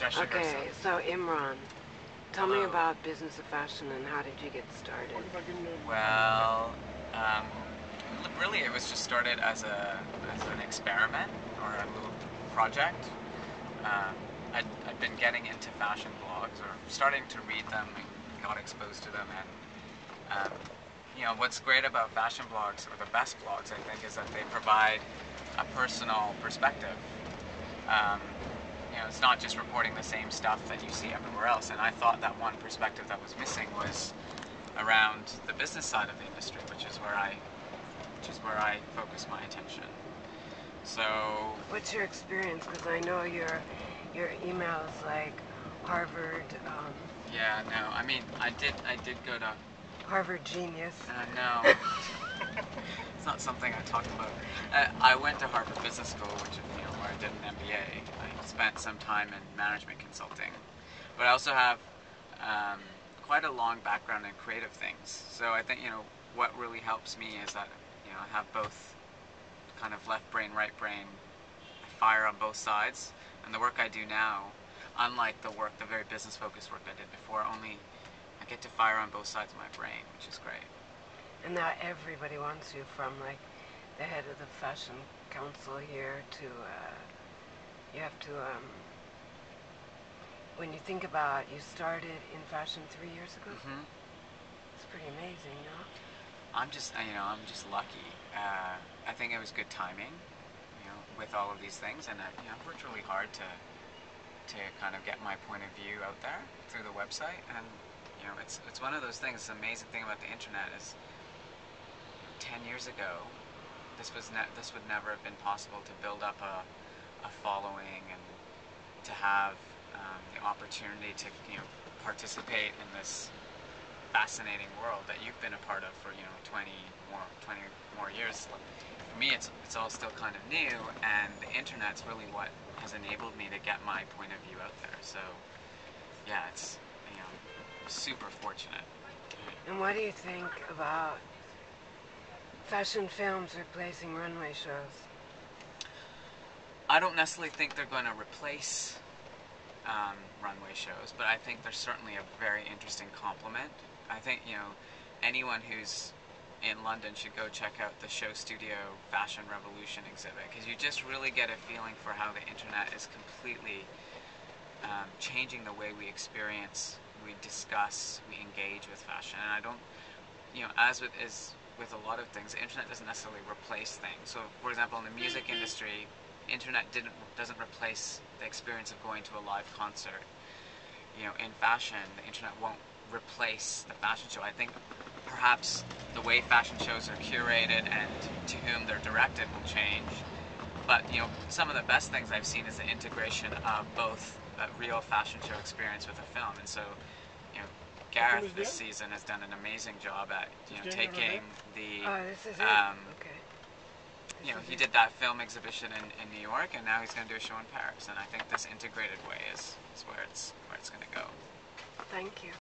Okay, so Imran, tell me about business of fashion and how did you get started? Well, um, really, it was just started as an experiment or a little project. I'd been getting into fashion blogs or starting to read them and got exposed to them. And what's great about fashion blogs, or the best blogs, I think, is that they provide a personal perspective. Um, it's not just reporting the same stuff that you see everywhere else. And I thought that one perspective that was missing was around the business side of the industry, which is where I focus my attention. So, what's your experience? Because I know your emails like Harvard. Yeah, no, I mean, I did go to Harvard Genius. No, it's not something I talk about. I went to Harvard Business School, which where I did an MBA. I spent some time in management consulting, but I also have quite a long background in creative things. So I think what really helps me is that I have both kind of left brain, right brain. I fire on both sides, and the work I do now, unlike the very business-focused work I did before, I get to fire on both sides of my brain, which is great. And now everybody wants you, from like the head of the fashion council here to you have to when you think about you started in fashion 3 years ago. Mm-hmm. It's pretty amazing, no? I'm just lucky. I think it was good timing, with all of these things, and I've worked really hard to kind of get my point of view out there through the website. And it's one of those things. The amazing thing about the internet is 10 years ago, this would never have been possible to build up a following and to have the opportunity to participate in this fascinating world that you've been a part of for 20 more years. For me, it's all still kind of new, and the internet's really what has enabled me to get my point of view out there. So yeah, it's super fortunate. And what do you think about fashion films replacing runway shows? I don't necessarily think they're going to replace runway shows, but I think they're certainly a very interesting complement. I think anyone who's in London should go check out the Show Studio Fashion Revolution exhibit, because you just really get a feeling for how the internet is completely changing the way we experience, we discuss, we engage with fashion. And I don't, as with a lot of things, the internet doesn't necessarily replace things. So, for example, in the music industry, internet doesn't replace the experience of going to a live concert. In fashion, the internet won't replace the fashion show. I think perhaps the way fashion shows are curated and to whom they're directed will change. But some of the best things I've seen is the integration of both a real fashion show experience with a film. And so, Gareth this season has done an amazing job at taking the this is it. Okay. He did that film exhibition in New York, and now he's going to do a show in Paris. And I think this integrated way is where it's going to go. Thank you.